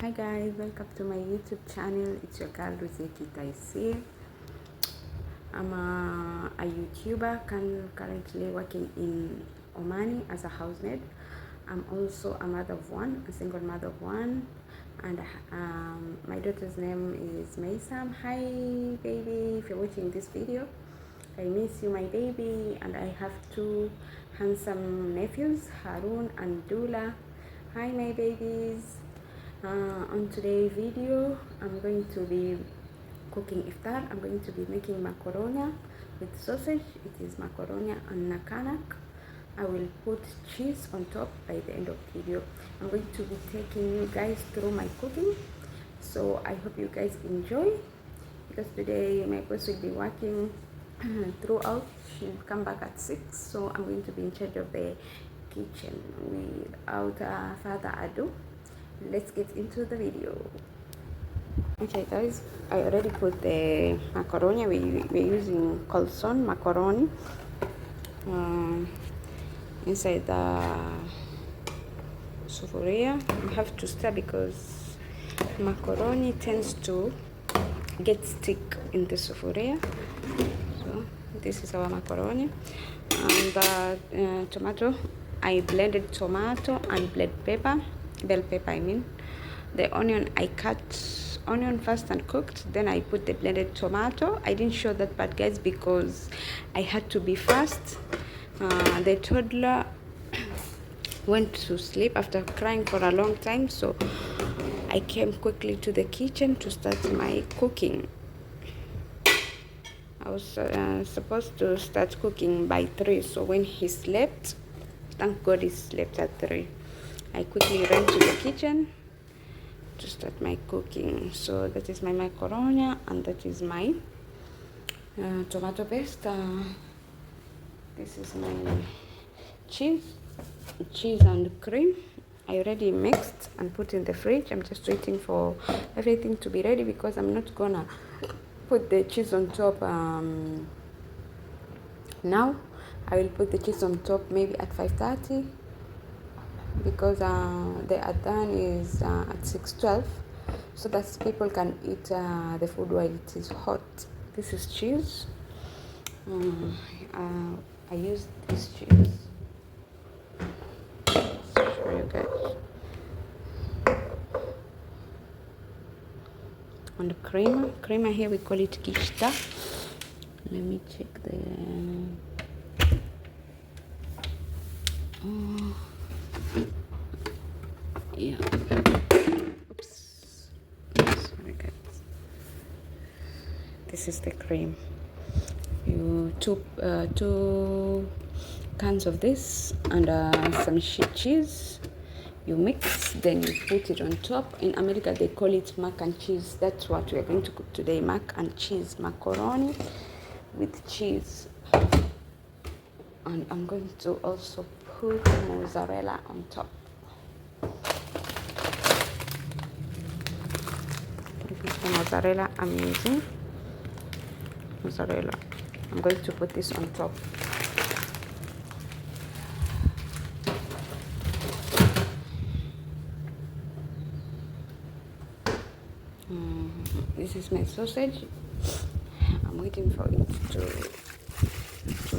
Hi guys, welcome to my YouTube channel. It's your girl Ruzeki Taisi. I'm a YouTuber currently working in Omani as a housemaid. I'm also a mother of one, a single mother of one, and my daughter's name is Maisam. Hi baby, if you're watching this video, I miss you my baby. And I have two handsome nephews, Harun and Dula. Hi my babies. On today's video, I'm going to be cooking iftar. I'm going to be making macaroni with sausage. It is macaroni and nakanak. I will put cheese on top by the end of the video. I'm going to be taking you guys through my cooking, so I hope you guys enjoy, because today my boss will be working throughout. She'll come back at 6, so I'm going to be in charge of the kitchen. Without further ado, let's get into the video. Okay guys, I already put the macaroni. We're using Colson macaroni inside the sufuria. You have to stir because macaroni tends to get stick in the sufuria. So this is our macaroni, and the tomato, I blended tomato and bell pepper I mean. The onion, I cut onion first and cooked, then I put the blended tomato. I didn't show that part guys because I had to be fast. The toddler went to sleep after crying for a long time, so I came quickly to the kitchen to start my cooking. I was supposed to start cooking by 3, so when he slept, thank God he slept at 3, I quickly ran to the kitchen to start my cooking. So that is my macaroni, and that is my tomato paste. This is my cheese and cream. I already mixed and put in the fridge. I'm just waiting for everything to be ready because I'm not gonna put the cheese on top now. I will put the cheese on top maybe at 5:30 because the adhan is at 6:12, so that people can eat the food while it is hot. This is cheese. I use this cheese. Let's show you guys. And creamer here we call it kishta. Let me check the yeah, oops, sorry guys. This is the cream. You two cans of this and some cheese. You mix, then you put it on top. In America they call it mac and cheese. That's what we are going to cook today, mac and cheese, macaroni with cheese. And I'm going to also put mozzarella on top. This is the mozzarella I'm using. Mozzarella. I'm going to put this on top. This is my sausage. I'm waiting for it to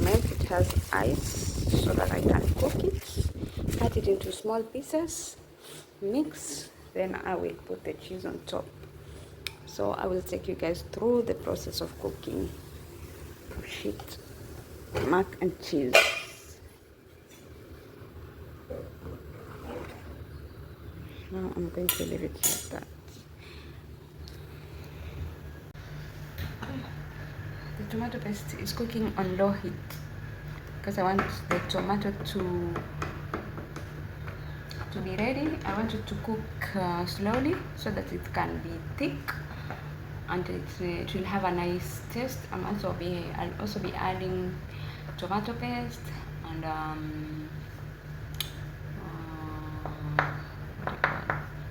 melt. It has ice so that I can cook it. Cut it into small pieces, mix, then I will put the cheese on top. So I will take you guys through the process of cooking mac and cheese. Now I'm going to leave it like that. The tomato paste is cooking on low heat because I want the tomato to be ready. I want it to cook slowly so that it can be thick and it will have a nice taste. I'll also be adding tomato paste and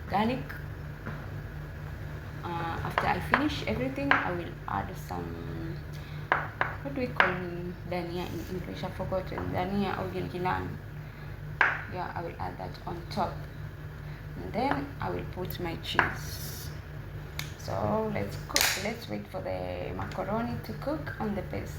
garlic. After I finish everything, I will add some, what do we call dhania in English? I've forgotten. Dhania or gilgilan. Yeah, I will add that on top. and then I will put my cheese. So let's cook. Let's wait for the macaroni to cook on the paste.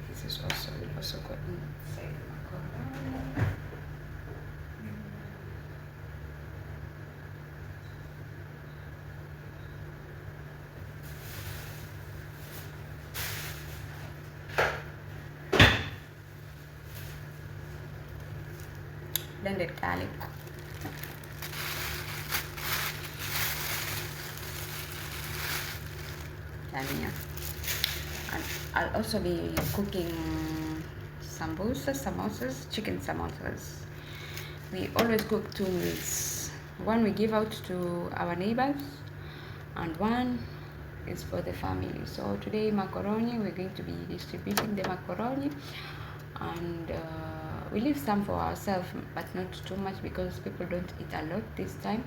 This is also good inside the macaroni. Blended garlic. Dania. And I'll also be cooking samosas, chicken samosas. We always cook 2 meals. One we give out to our neighbors, and one is for the family. So today macaroni, we're going to be distributing the macaroni, and we leave some for ourselves, but not too much because people don't eat a lot this time.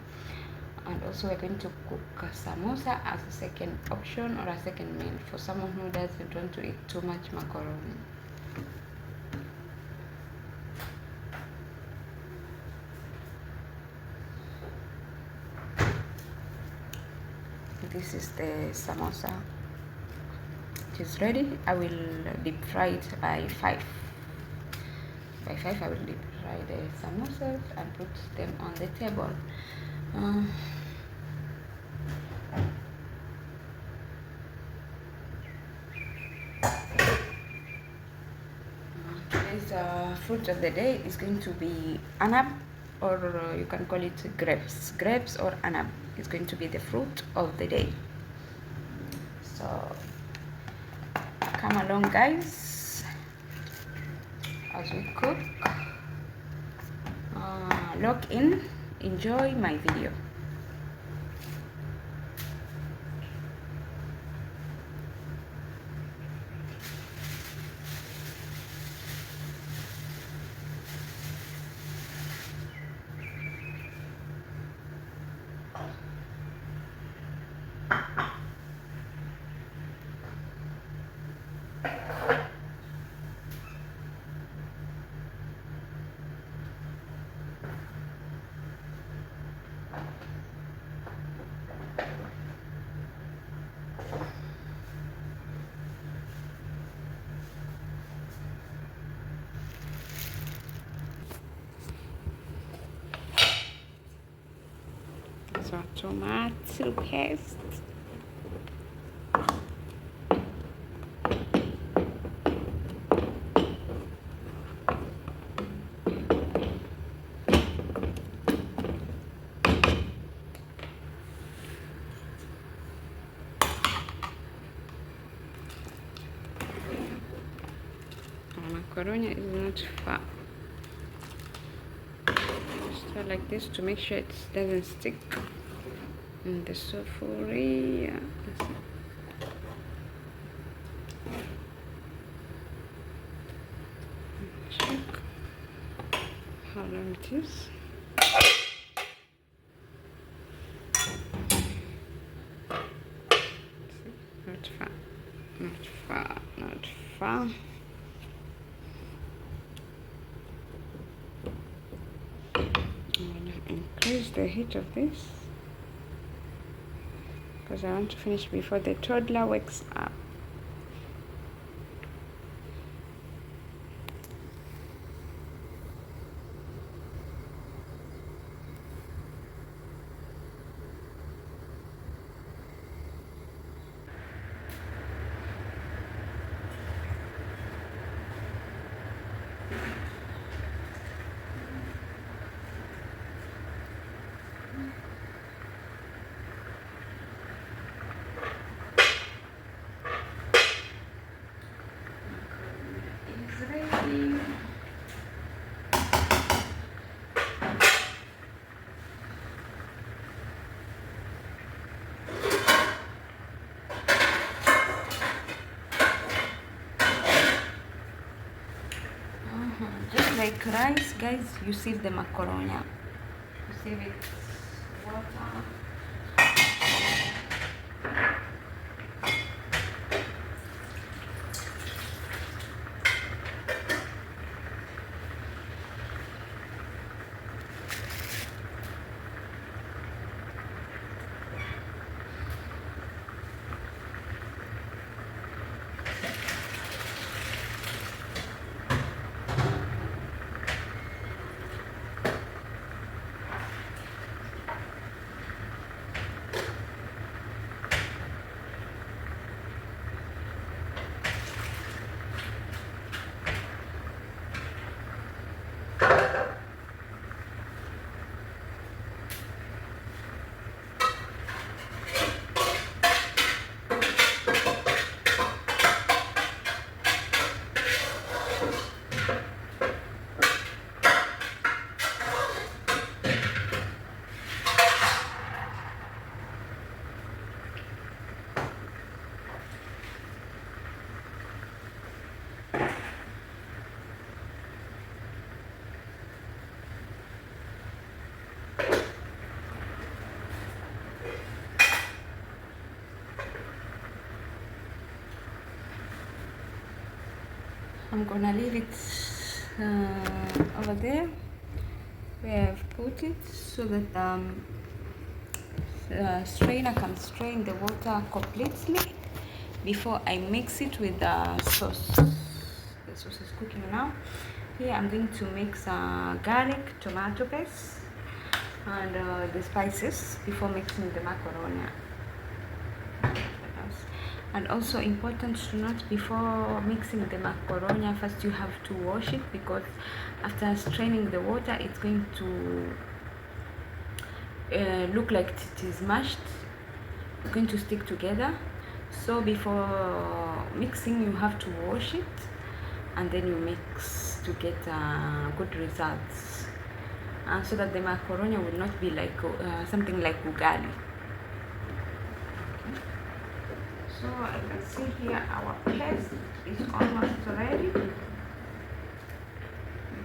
And also we're going to cook a samosa as a second option or a second meal for someone who doesn't want to eat too much macaroni. This is the samosa. It is ready. I will deep fry it by 5. By 5 I will deep fry the samosas and put them on the table. Today's fruit of the day is going to be anab, or you can call it grapes. Grapes or anab is going to be the fruit of the day. So come along, guys, as we cook. Lock in, enjoy my video. So tomato paste. Macaroni is not fat. Stir like this to make sure it doesn't stick in the souffle. Check how long it is. Not far, not far, not far. Increase the heat of this because I want to finish before the toddler wakes up. Just like rice, guys, you sieve the macaroni. You sieve it water. I'm gonna leave it over there where I've put it, so that strainer can strain the water completely before I mix it with the sauce. The sauce is cooking now. Here I'm going to mix garlic, tomato paste, and the spices before mixing the macaroni. And also important to note, before mixing the macaroni, first you have to wash it, because after straining the water it's going to look like it is mashed. It's going to stick together. So before mixing you have to wash it, and then you mix to get good results, so that the macaroni will not be like something like ugali. So I can see here our paste is almost ready. The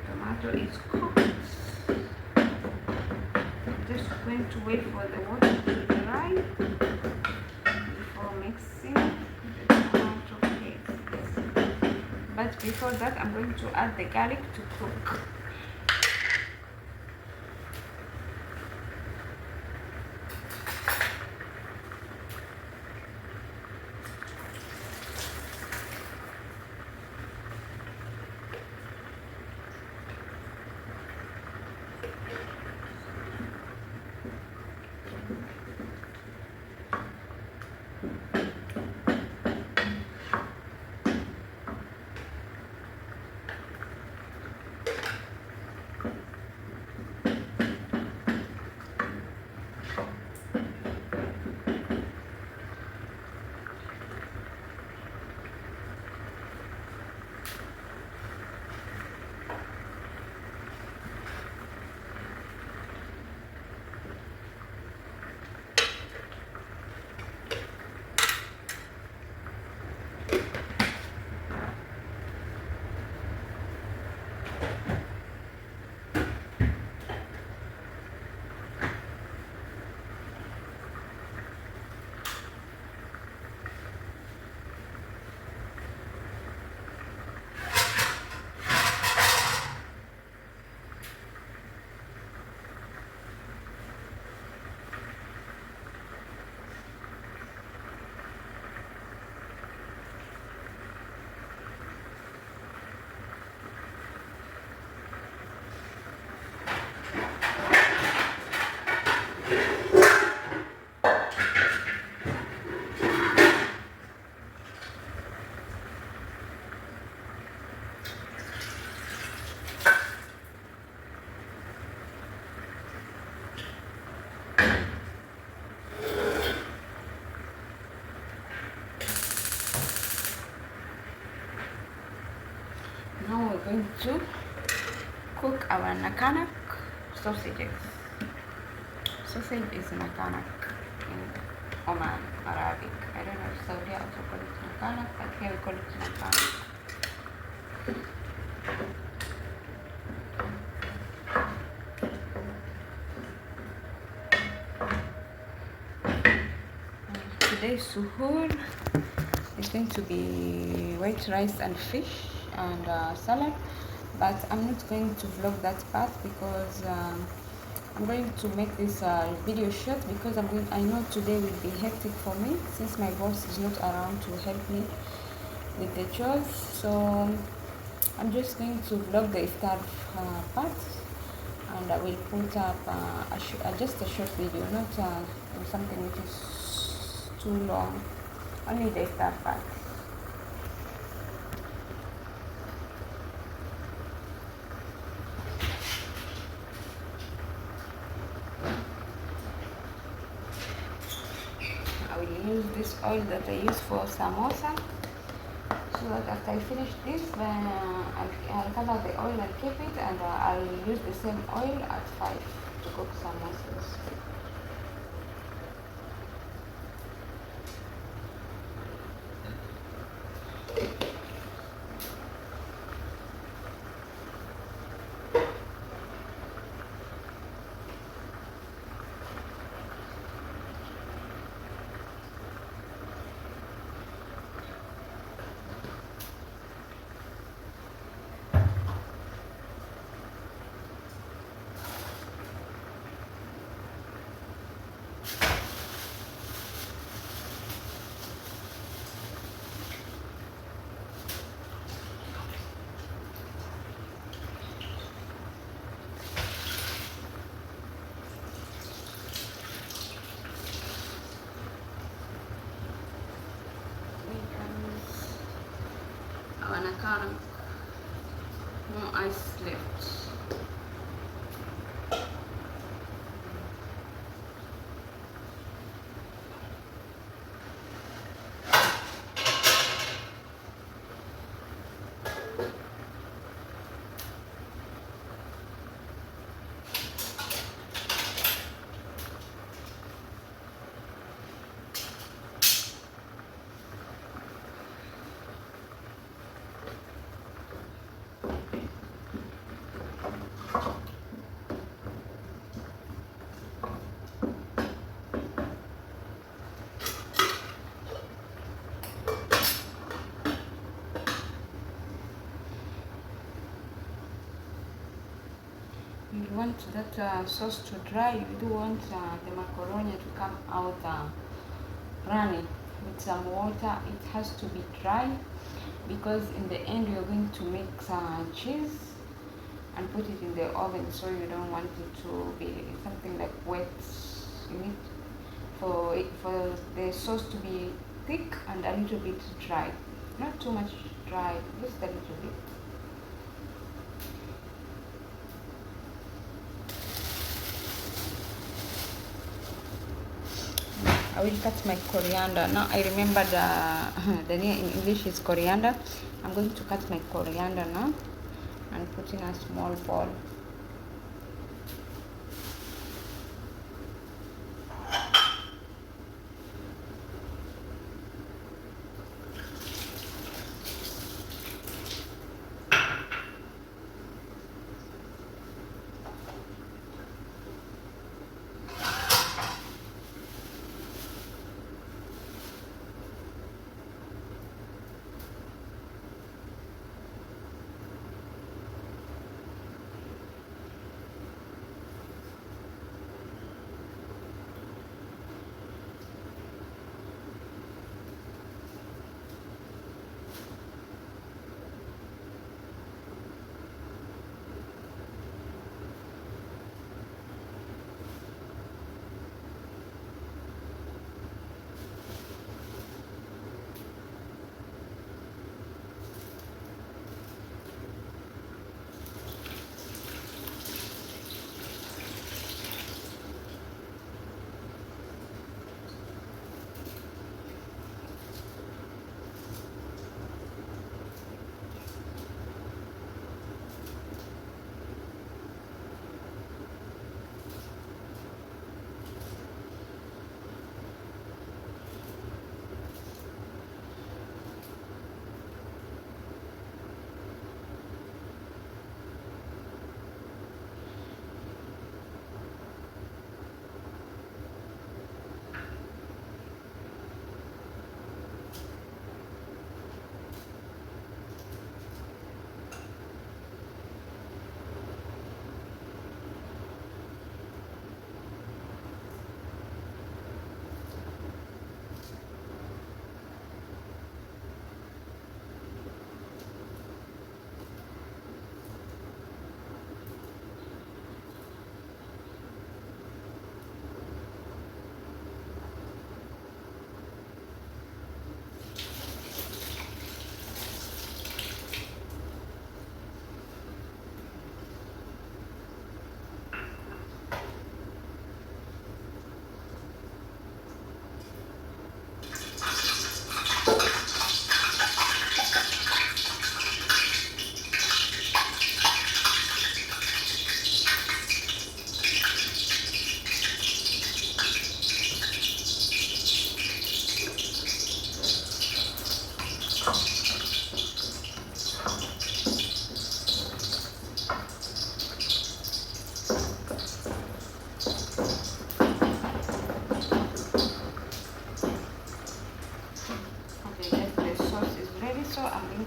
tomato is cooked. I'm just going to wait for the water to dry before mixing the tomato paste. But before that, I'm going to add the garlic to cook. Now we're going to cook our nakanak sausages. Sausage is nakanak in Oman, Arabic. I don't know if Saudi also call it nakanak, but here we call it nakanak. Today's suhoor is going to be white rice and fish and salad, but I'm not going to vlog that part because I'm going to make this video short, because I know today will be hectic for me since my boss is not around to help me with the chores. So I'm just going to vlog the iftar part, and I will put up just a short video, not something which is too long, only the iftar part. I will use this oil that I use for samosa, so that after I finish this, I'll cover the oil and keep it, and I'll use the same oil at 5 to cook samosas. anakaa more ice left. You want that sauce to dry. You do want the macaroni to come out runny with some water. It has to be dry because in the end you're going to mix cheese and put it in the oven, so you don't want it to be something like wet. You need for the sauce to be thick and a little bit dry, not too much dry, just a little bit. I will cut my coriander. Now I remember the name in English is coriander. I'm going to cut my coriander now and put in a small bowl.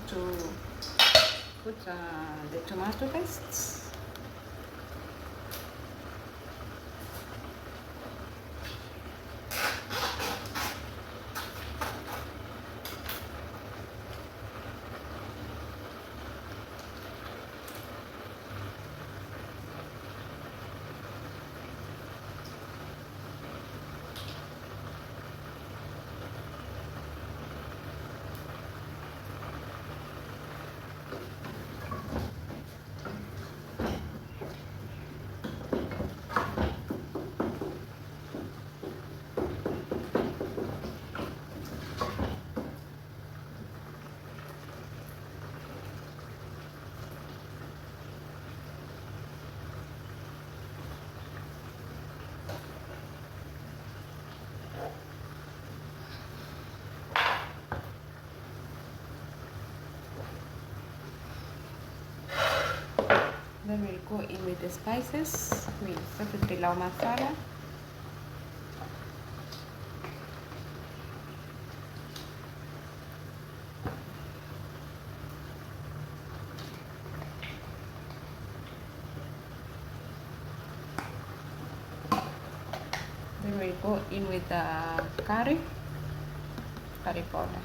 To put the tomato paste. then we'll go in with the spices. We'll start with pilau masala. Then we'll go in with the curry powder.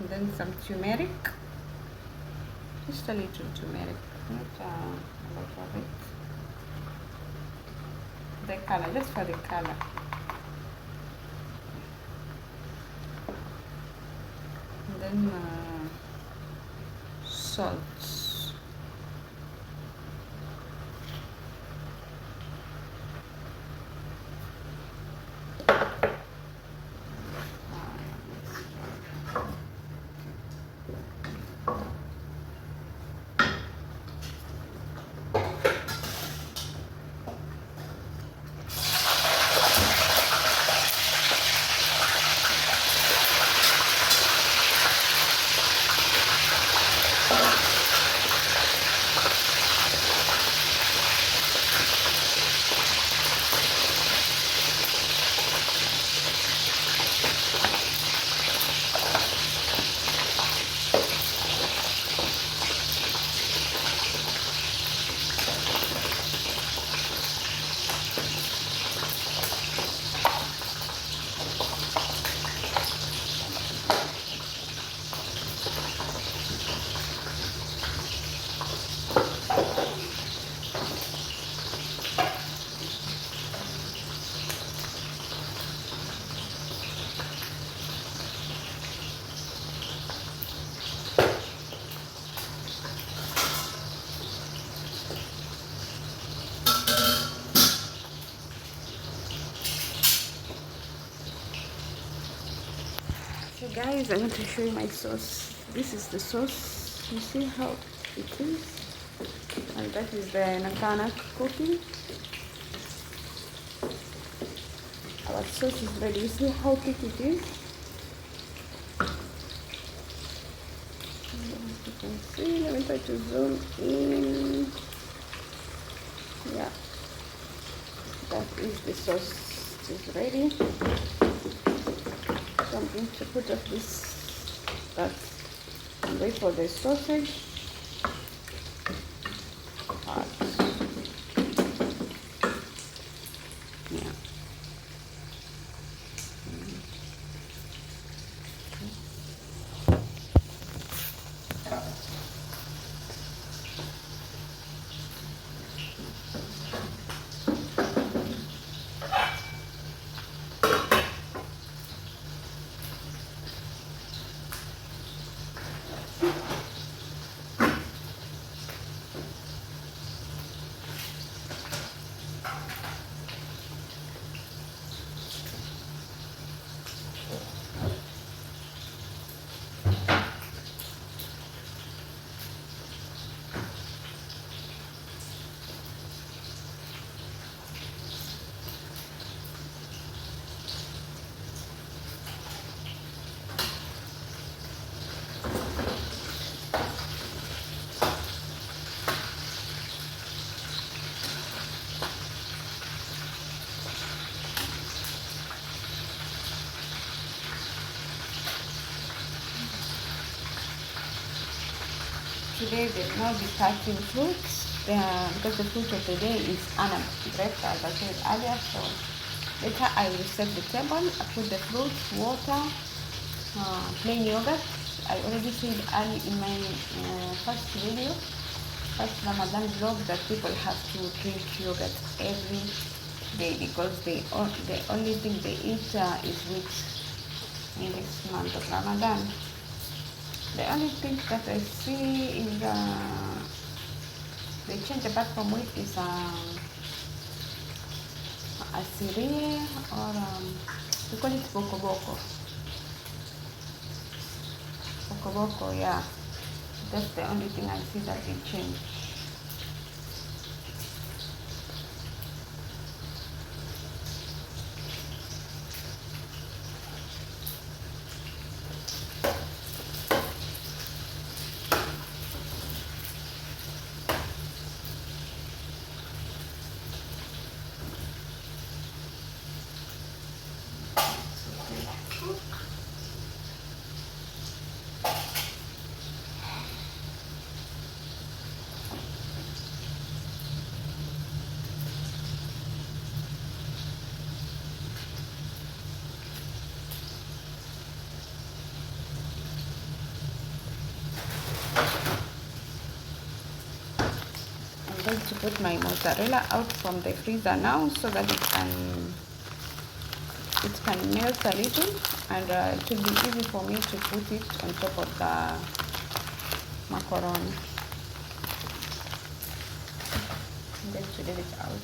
And then some turmeric, just a little turmeric, not a lot of it. The color, just for the color. And then salt. So guys, I want to show you my sauce. This is the sauce. You see how it is? And that is the nakana cooking. Our sauce is ready. You see how thick it is? You can see. Let me try to zoom in. Yeah, that is the sauce. It is ready. So I'm going to put off this that and wait for the sausage. Yeah. Today they will not be touching fruits because the fruit of the day is anam, bread, as I said earlier. So later I will set the table. I put the fruits, water, plain yogurt. I already said early in my first video, first Ramadan vlog, that people have to drink yogurt every day because the only thing they eat is wheat in this month of Ramadan. The only thing that I see is they change apart from wheat is asiri or we call it boko boko, yeah. That's the only thing I see that it changed. I'm going to put my mozzarella out from the freezer now so that it can melt a little, and it will be easy for me to put it on top of the macaroni. I'm going to leave it out.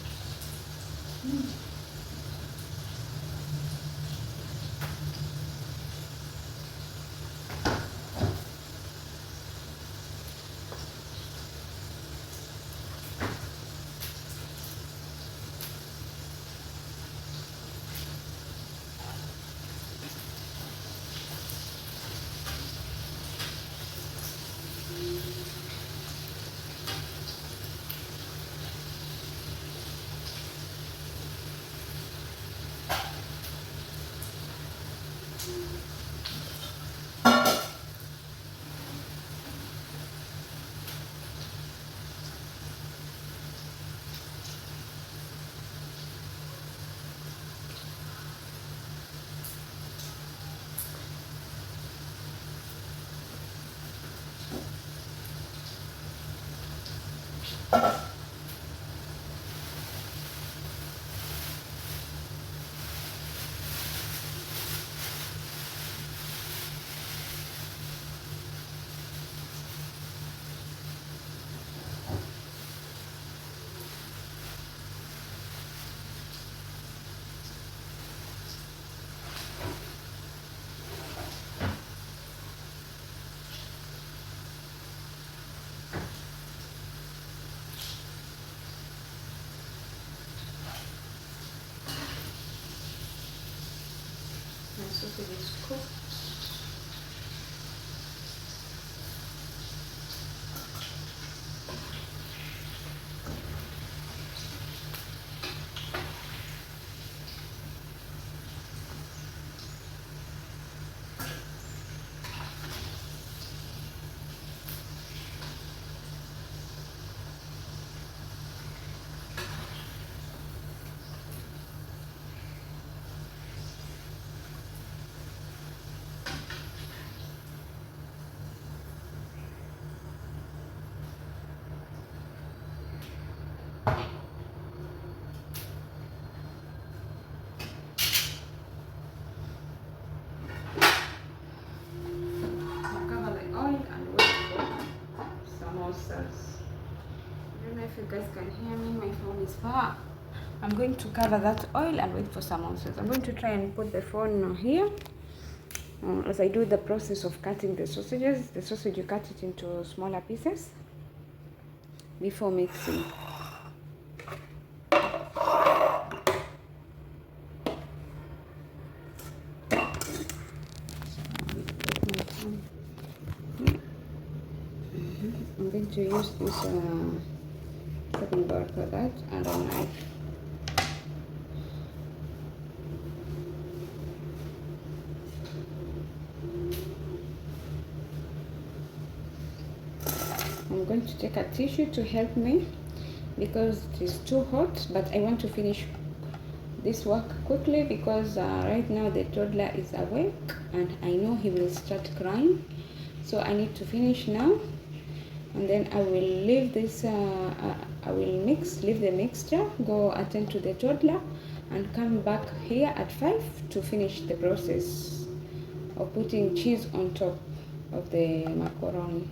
My sausage is cooked. I don't know if you guys can hear me, my phone is far. I'm going to cover that oil and wait for some ounces. I'm going to try and put the phone here as I do the process of cutting the sausages. The sausage, you cut it into smaller pieces before mixing. I'm going to use this cutting board for that and a knife. I'm going to take a tissue to help me because it is too hot, but I want to finish this work quickly because right now the toddler is awake and I know he will start crying, so I need to finish now, and then I will leave this I will leave the mixture, go attend to the toddler, and come back here at 5 to finish the process of putting cheese on top of the macaroni.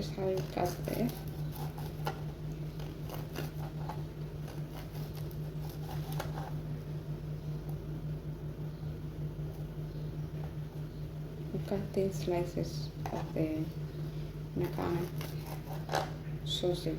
is how you cut there. You cut thin slices of the nakana sausage.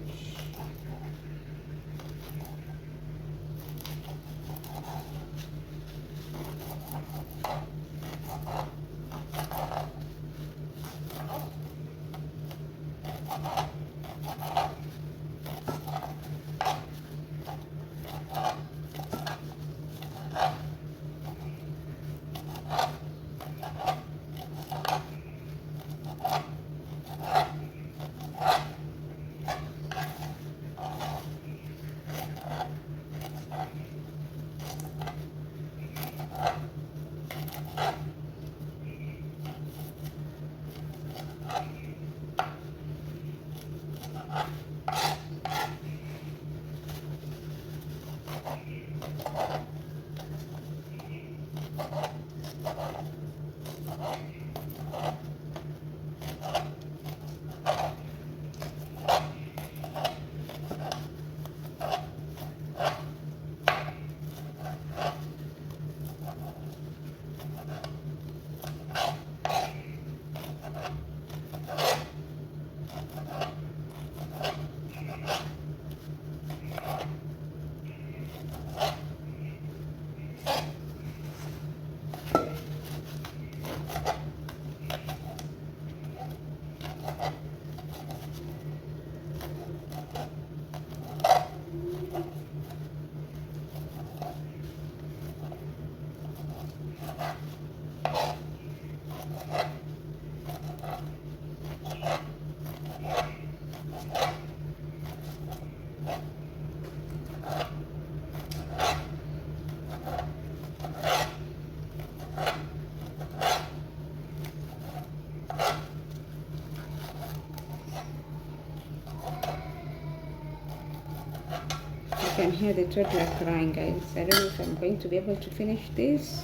You can hear the toddler crying, guys. I don't know if I'm going to be able to finish this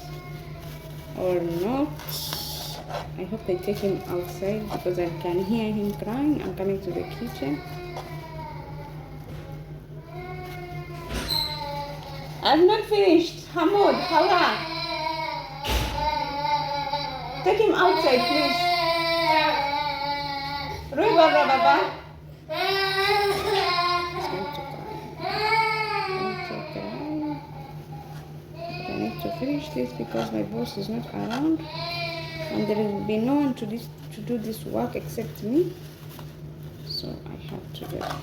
or not. I hope they take him outside because I can hear him crying. I'm coming to the kitchen. I've not finished. Hamoud, Hawa. Take him outside, please. River, Baba. To finish this because my boss is not around and there will be no one to do this work except me, so I have to just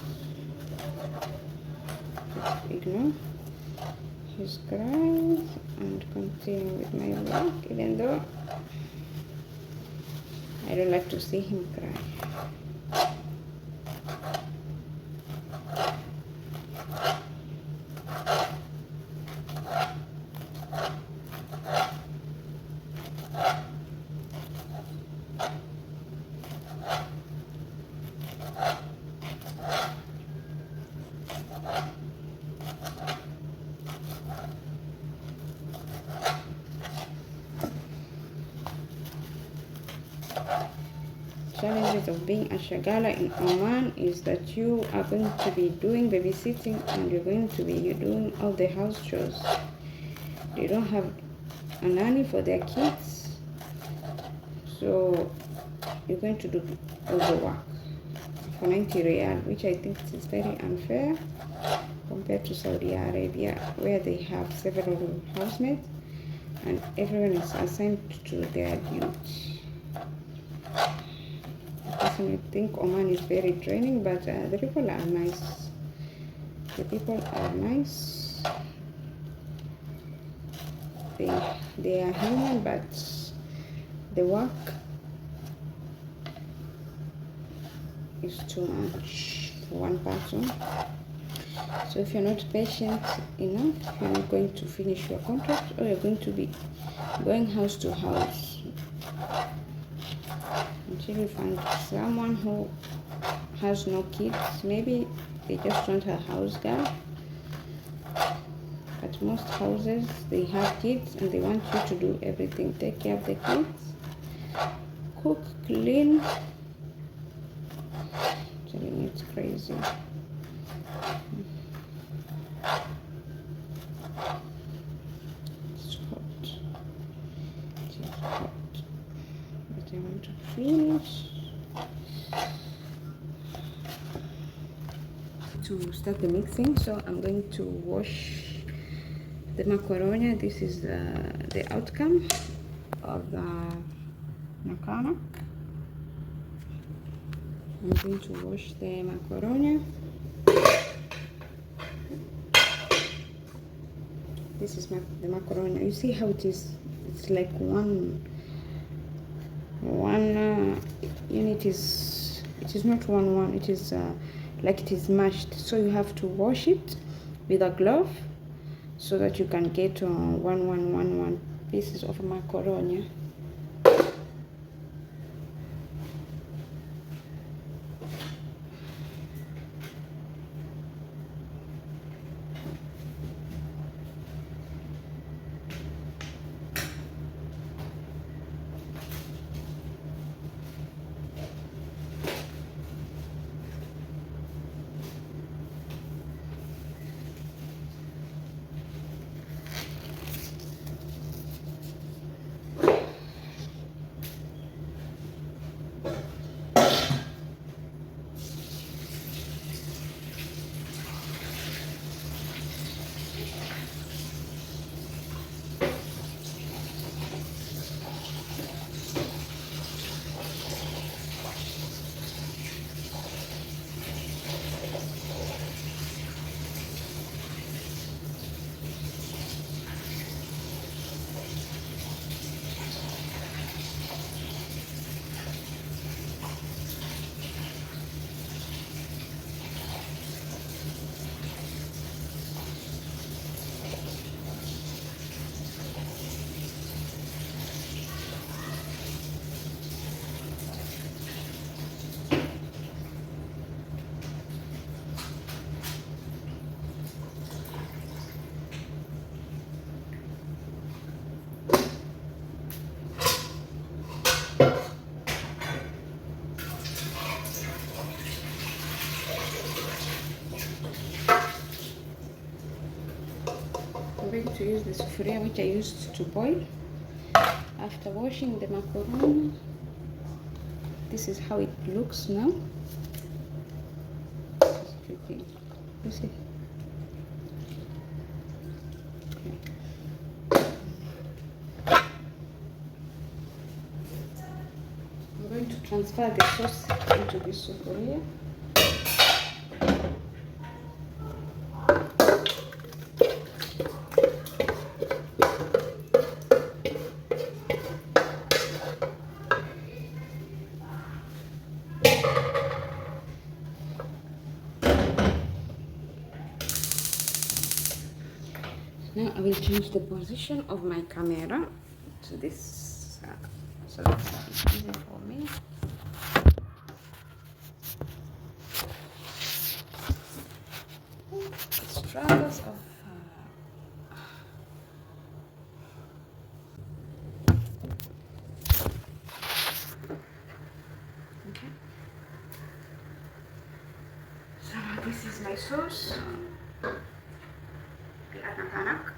ignore his cries and continue with my work, even though I don't like to see him cry. Challenges of being a shagala in Oman is that you are going to be doing babysitting and you're going to be doing all the house chores. They don't have a nanny for their kids, so you're going to do all the work for 90 riyal, which I think is very unfair compared to Saudi Arabia, where they have several housemaids and everyone is assigned to their duties. I think Oman is very draining, but the people are nice. The people are nice. They are human, but the work is too much for one person. So if you're not patient enough, you're not going to finish your contract, or you're going to be going house to house until you find someone who has no kids. Maybe they just want a house girl, but most houses they have kids and they want you to do everything. Take care of the kids, cook, clean, Telling you, it's crazy. It's hot. It is hot. But I want to finish. To start the mixing, so I'm going to wash the macaroni. This is the outcome of the macaroni. I'm going to wash the macaroni. This is the macaroni. You see how it is? It's like one unit is. It is not one. It is like it is mashed. So you have to wash it with a glove so that you can get one pieces of macaroni. I'm going to use the sufuria which I used to boil after washing the macaroni. This is how it looks now. You see? I'm going to transfer the sauce into this sufuria. Now I will change the position of my camera to this, so that it's easy for me. Struggles of okay. So this is my sauce. Anak-anak.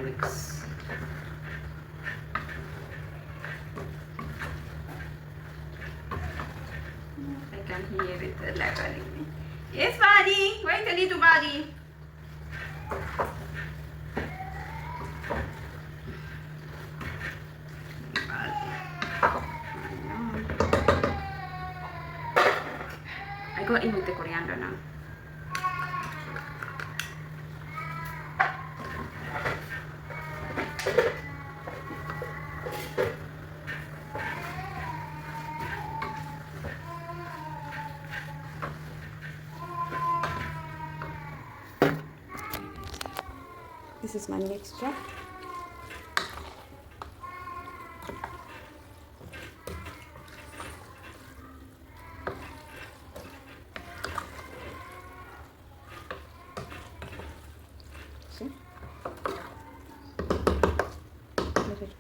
Mix. I can hear it labeling. Yes, buddy. Wait a little, buddy. I go in with the coriander now. This is my mixture.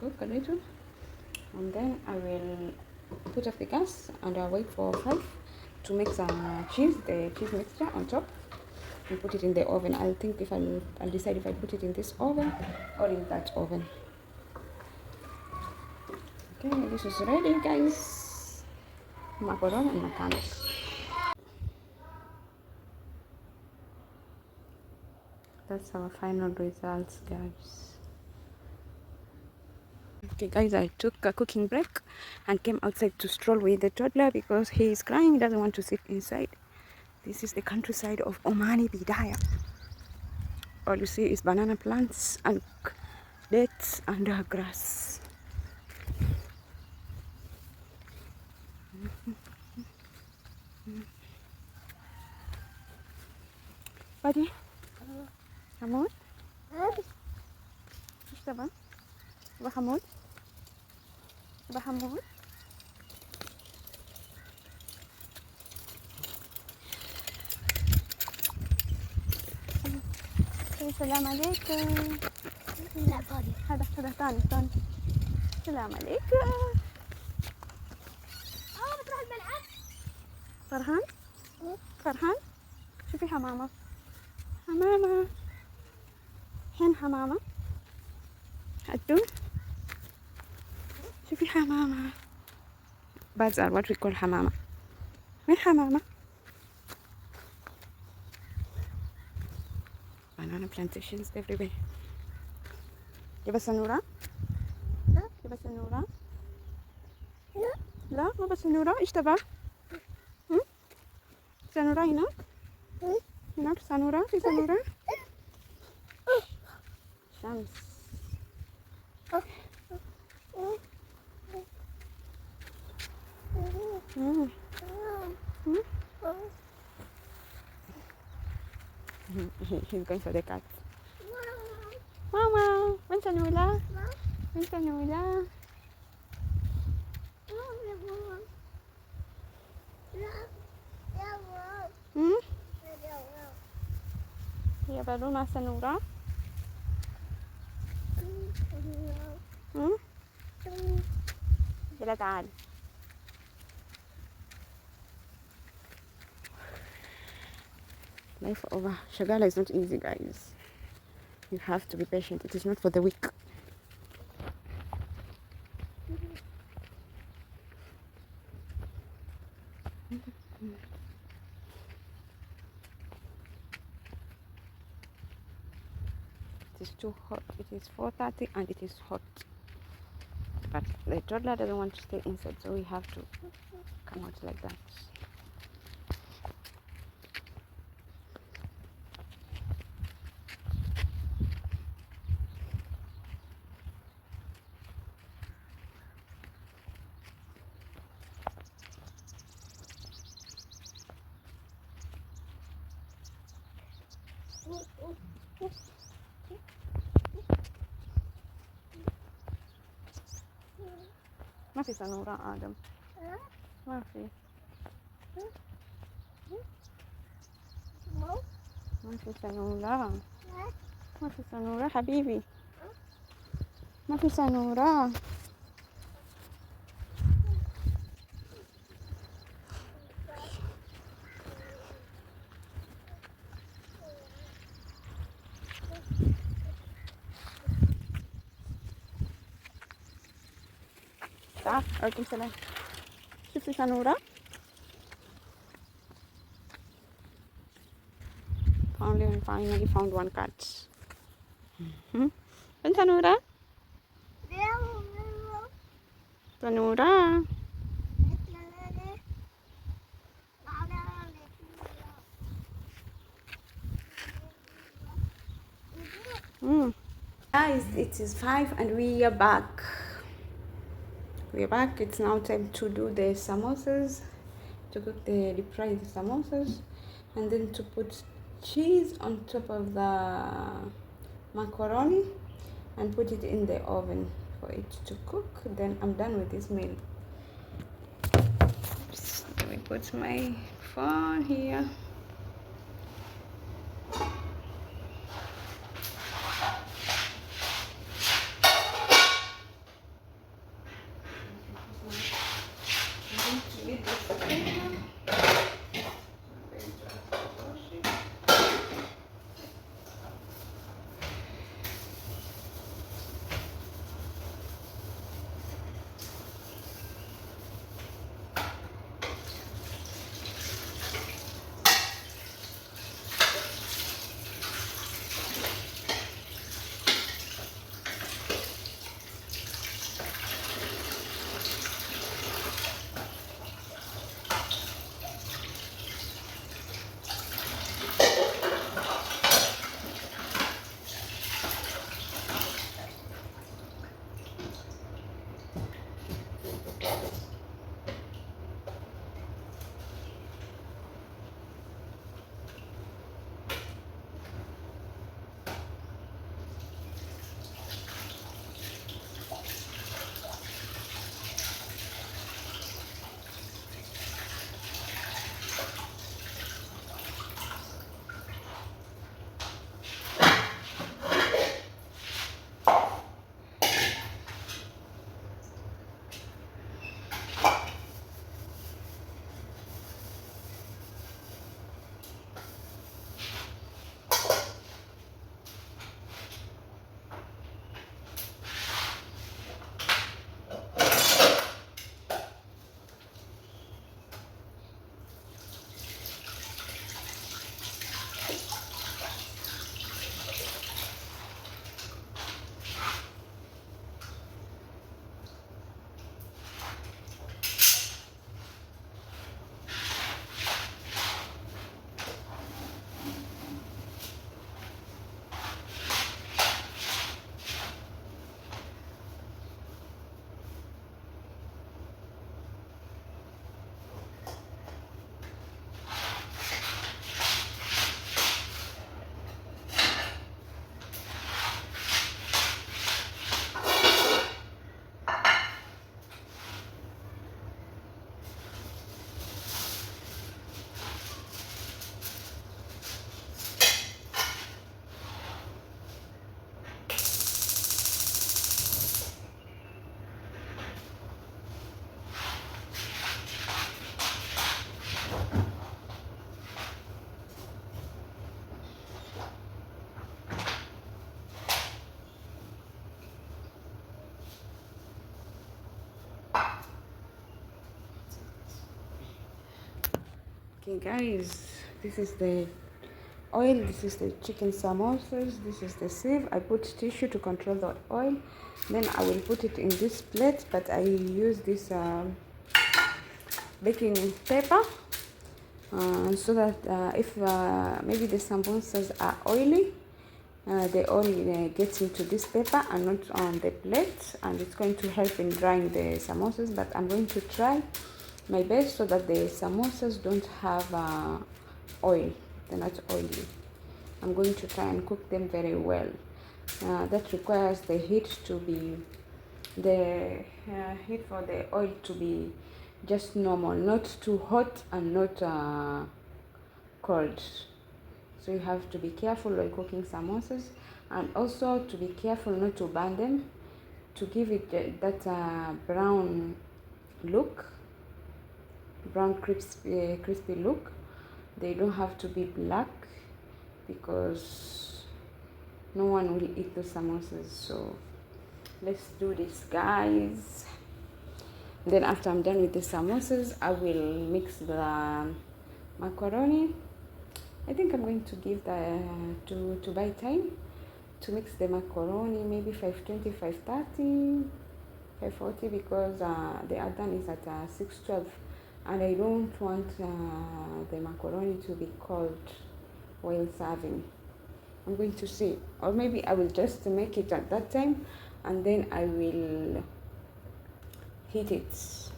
cook a little, and then I will put off the gas and I'll wait for 5 to mix the cheese mixture on top and put it in the oven. I'll think if I'll decide if I put it in this oven or in that oven. Okay, this is ready, guys. Macaron and mechanic. That's our final results, guys. Okay guys, I took a cooking break and came outside to stroll with the toddler because he is crying, he doesn't want to sit inside. This is the countryside of Omani Bidaya. All you see is banana plants and dates and grass. Buddy? Hamoud? ايش تبغى؟ تبغى حمود؟ تبغى حمود؟ السلام عليكم. لا فاضي. هذا ثاني. السلام عليكم. بتروح الملعب؟ فرحان؟ شوفي حمامة. هين حمامة. عدو. شوفي حمامة. Birds are what we call حمامة. وين حمامة؟ Banana plantations everywhere. يبى سنورة؟ يبى سنورة؟ لا ما بس سنورة. ايش تبغى؟ سنورة هناك؟ هناك سنورة؟ في سنورة؟ شمس. He's going for the cat. Mama, when Sanula? When Sanula? يا بالونا سنورة. يلا تعال. Life over Shagala is not easy, guys. You have to be patient. It is not for the weak. It is too hot. It is 4:30 and it is hot. But the toddler doesn't want to stay inside, so we have to come out like that. ما في سنورة آدم. ما في سنورة. ما في سنورة حبيبي. ما في سنورة. تعال. عليكم السلام. شفتي سنورة؟ Finally found one cat. فين سنورة؟ سنورة. Guys, it is 5 and we are back. It's now time to do the samosas, to cook the deep fried samosas, and then to put cheese on top of the macaroni and put it in the oven for it to cook. Then I'm done with this meal. Oops. Let me put my phone here. Okay guys, this is the oil, this is the chicken samosas, this is the sieve. I put tissue to control the oil, then I will put it in this plate, but I use this baking paper so that if maybe the samosas are oily, the oil gets into this paper and not on the plate, and it's going to help in drying the samosas. But I'm going to try my best so that the samosas don't have oil, they're not oily. I'm going to try and cook them very well. That requires the heat to be, the heat for the oil to be just normal, not too hot and not cold. So you have to be careful while cooking samosas, and also to be careful not to burn them, to give it that brown look, brown crispy look. They don't have to be black, because no one will eat the samosas. So let's do this, guys. Then after I'm done with the samosas, I will mix the macaroni. I think I'm going to give the to buy time to mix the macaroni, maybe 5:20, 5:30, 5:40, because the adhan is at 6:12, and I don't want the macaroni to be cold while serving. I'm going to see, or maybe I will just make it at that time, and then I will heat it.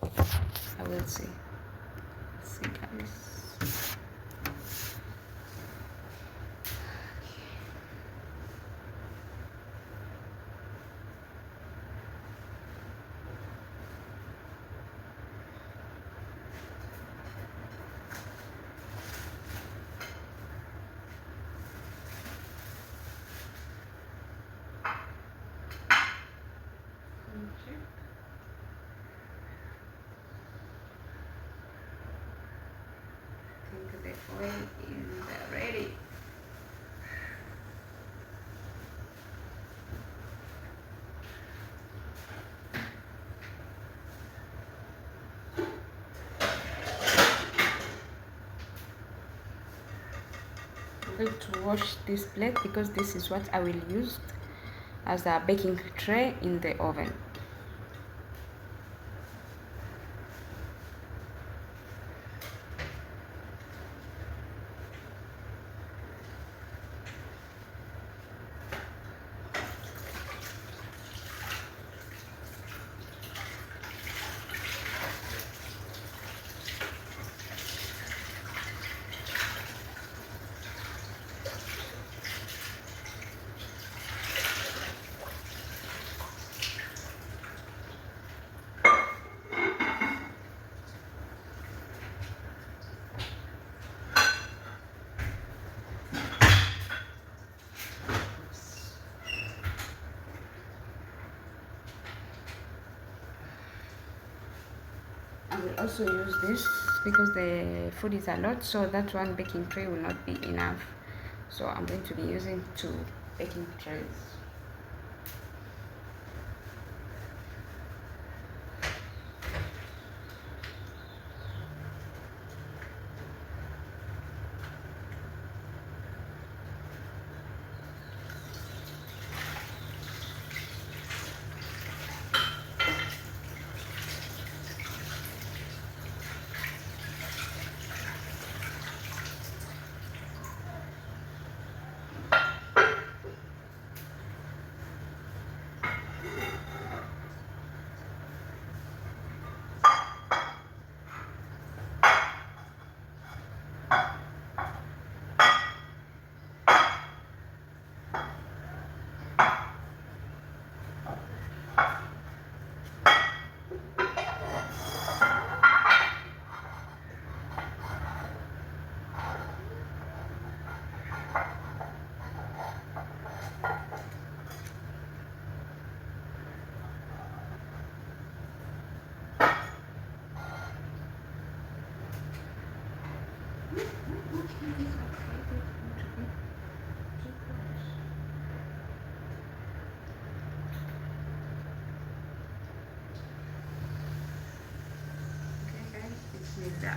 I will see. See, guys. I think the oil is ready. I'm going to wash this plate because this is what I will use as a baking tray in the oven. I will also use this because the food is a lot, so that one baking tray will not be enough. So I'm going to be using 2 baking trays. نبدأ.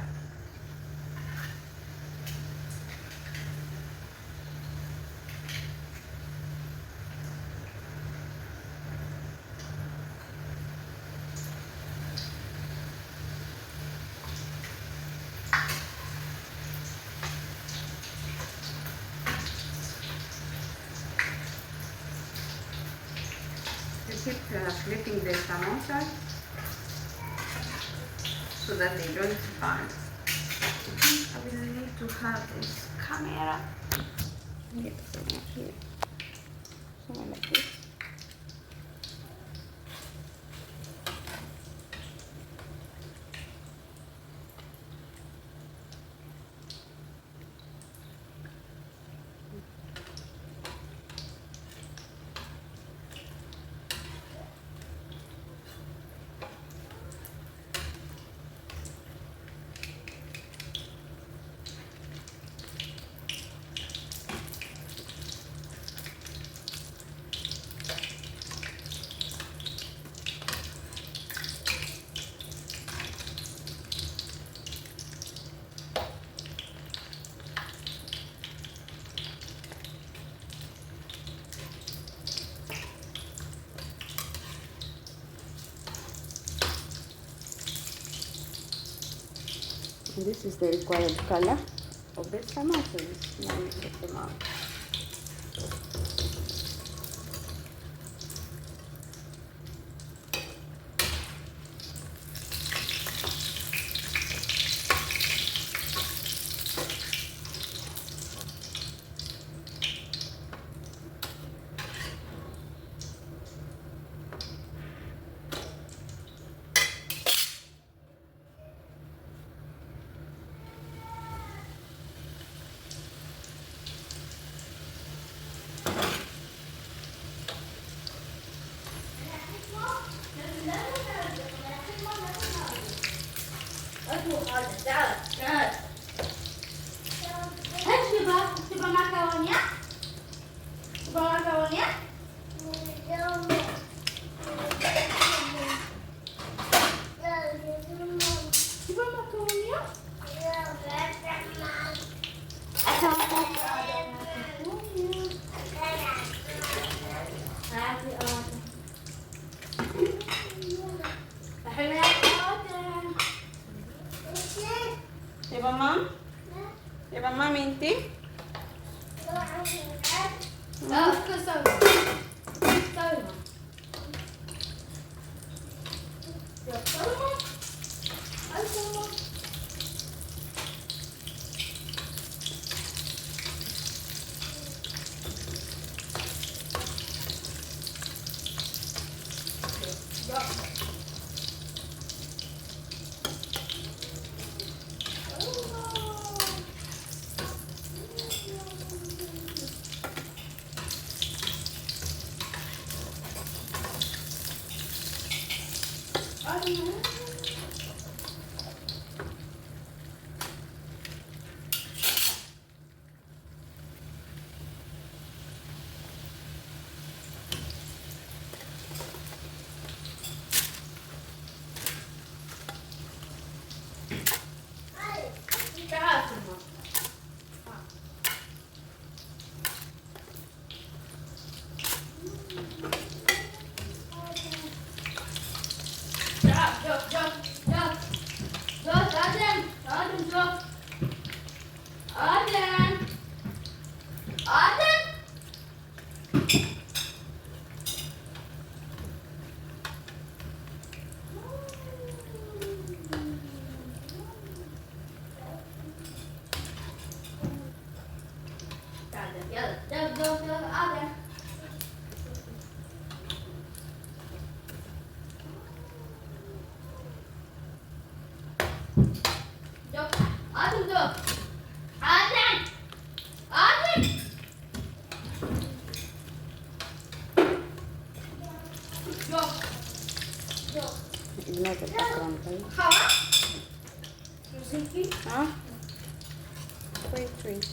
You keep flipping the samosa so that they don't burn. I will need to have this camera. Get somewhere here. Somewhere like this. And this is the required color of the samosas. Now we take them out. يبقى مام يبقى مام انتي Ignore the background, right? Huh? Wait.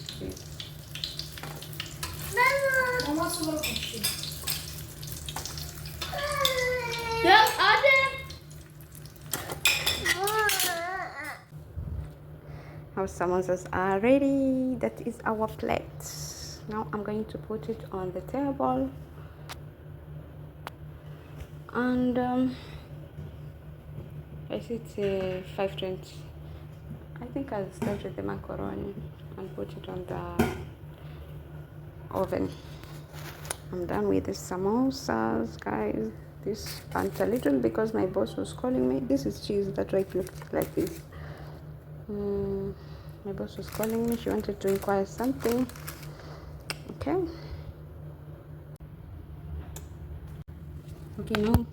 Our samosas are ready. That is our plate. Now I'm going to put it on the table. And I see it's 5:20. I think I'll start with the macaroni and put it on the oven. I'm done with the samosas, guys. This burnt a little because my boss was calling me. This is cheese that right looks like this. My boss was calling me. She wanted to inquire something. Okay. Okay, now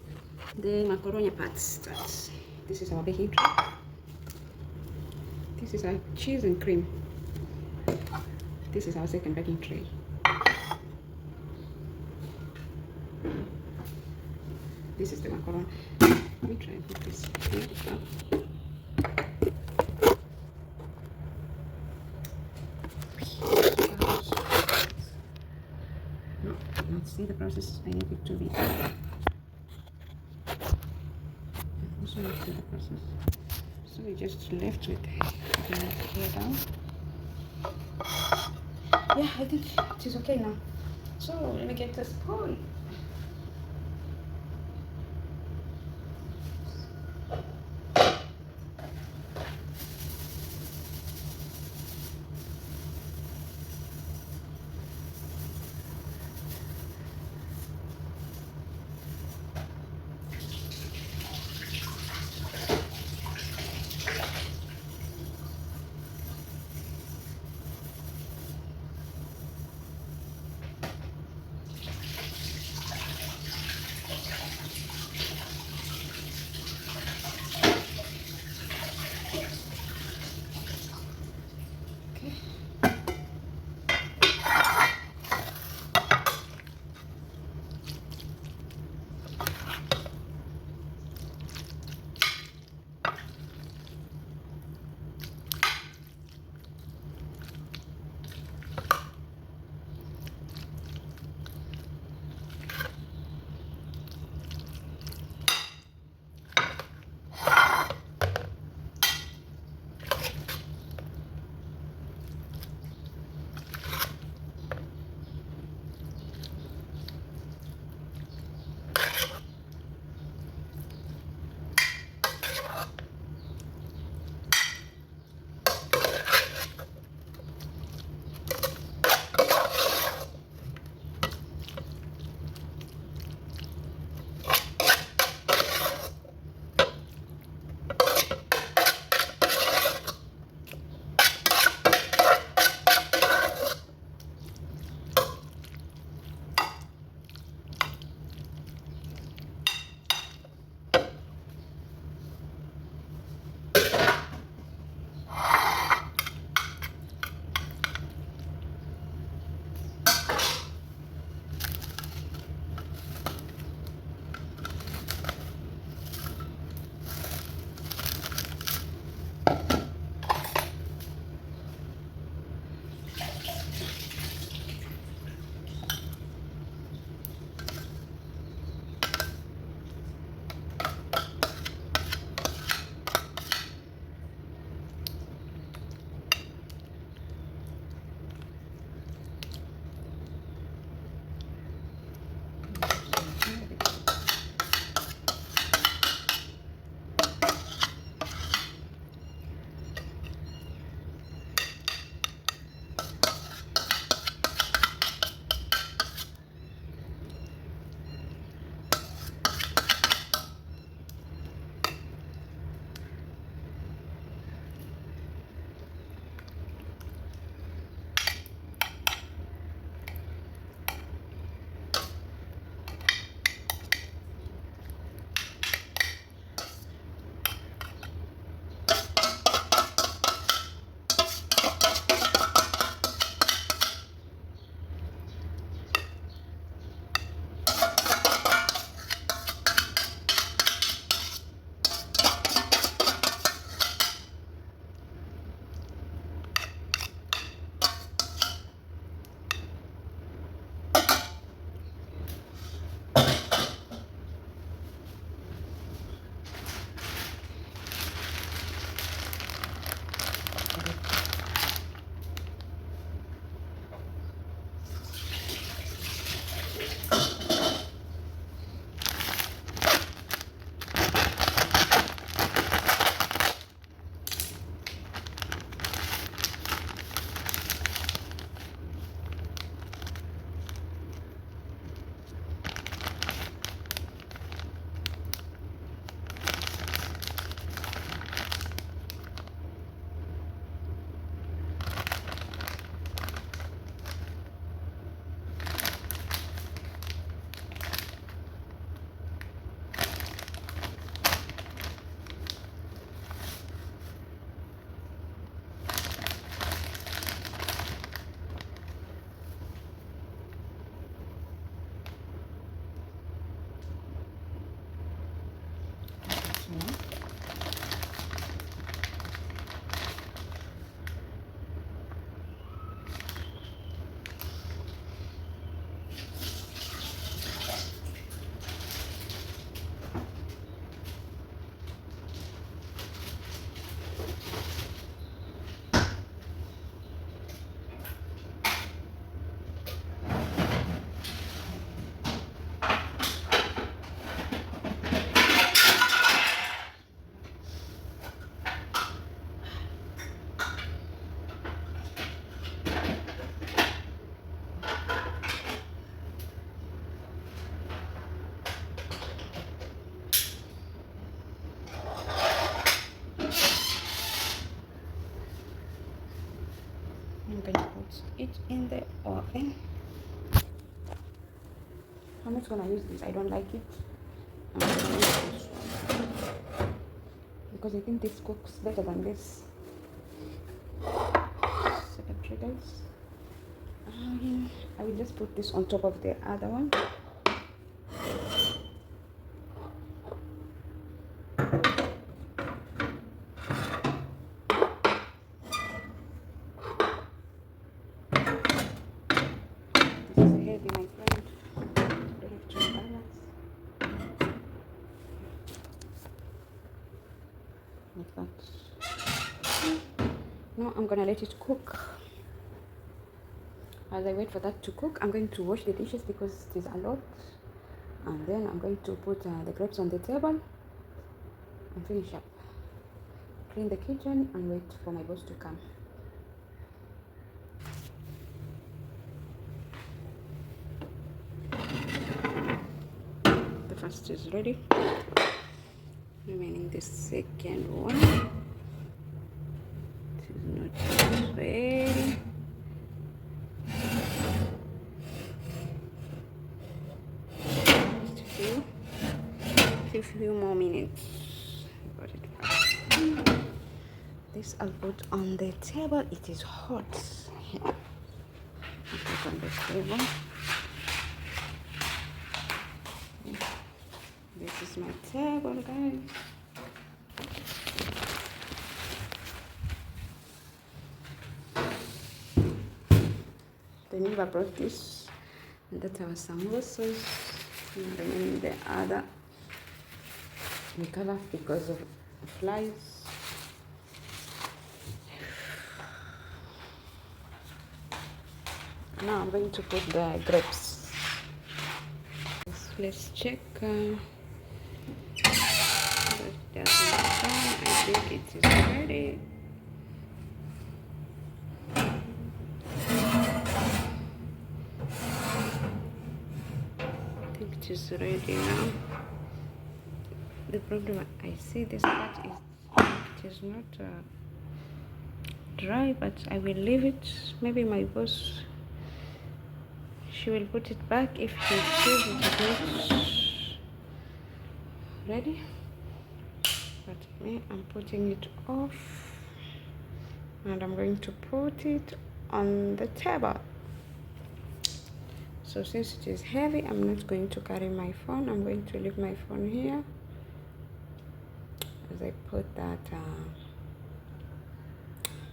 the macaroni part starts. This is our baking tray. This is our cheese and cream. This is our second baking tray. This is the macaroni. Let me try and put this here. No, let's see the process. I need it to be. Also, let's see the process. So we just left with the here down. Yeah, I think it is okay now. So let me get the spoon. I'm going to put it in the oven. I'm not gonna use this, I don't like it. I'm gonna use this one because I think this cooks better than this. Secretary guys, I will just put this on top of the other one. This is heavy, my friend. You have to balance like that. Now I'm gonna let it cook. As I wait for that to cook, I'm going to wash the dishes because it is a lot, and then I'm going to put the grapes on the table and finish up, clean the kitchen and wait for my boss to come. The first is ready, remaining the second one. It is not ready. Just a few more minutes. Got it back. This I'll put on the table. It is hot. Yeah. I'll put on the table. This is my table, guys. The neighbor brought this, and that our samosas. And then the other we cut off because of flies. Now I'm going to put the grapes. Let's check. I think it is ready. I think it is ready now. The problem I see this part is it is not dry, but I will leave it. Maybe my boss, she will put it back if she sees it is not ready. But me, I'm putting it off, and I'm going to put it on the table. So since it is heavy, I'm not going to carry my phone. I'm going to leave my phone here as I put that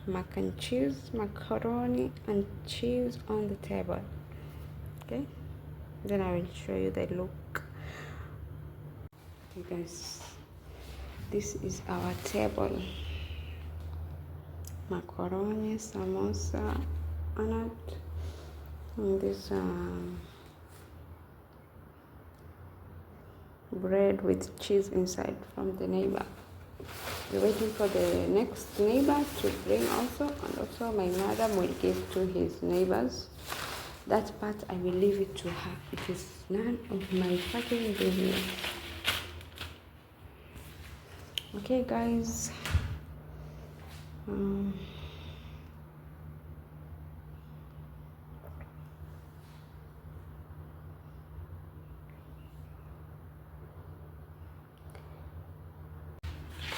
mac and cheese, macaroni and cheese on the table. Okay, then I will show you the look. Okay guys, this is our table. Macaroni, samosa on it, and this bread with cheese inside from the neighbor. We're waiting for the next neighbor to bring also, and also my madam will give to his neighbors. That part I will leave it to her. It is none of my fucking business. Okay guys,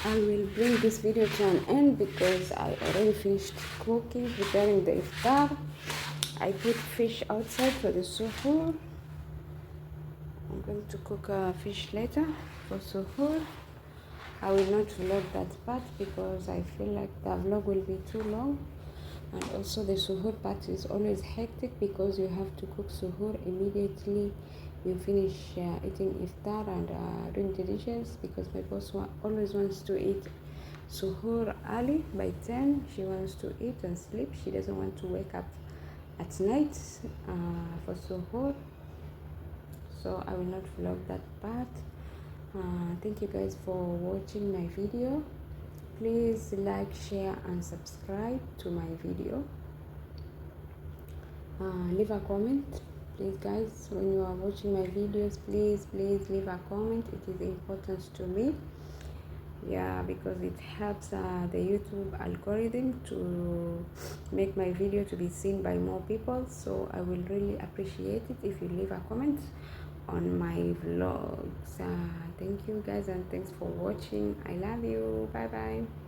I will bring this video to an end because I already finished cooking, preparing the iftar. I put fish outside for the suhoor. I'm going to cook fish later for suhoor. I will not vlog that part because I feel like the vlog will be too long. And also the suhoor part is always hectic because you have to cook suhoor immediately you finish eating iftar and doing the dishes, because my boss always wants to eat suhoor early by 10. She wants to eat and sleep. She doesn't want to wake up at night for suhoor. So I will not vlog that part. Thank you guys for watching my video. Please like, share and subscribe to my video. Leave a comment, please guys. When you are watching my videos, please leave a comment. It is important to me. Yeah, because it helps the YouTube algorithm to make my video to be seen by more people. So I will really appreciate it if you leave a comment on my vlogs. Thank you guys, and thanks for watching. I love you. Bye bye.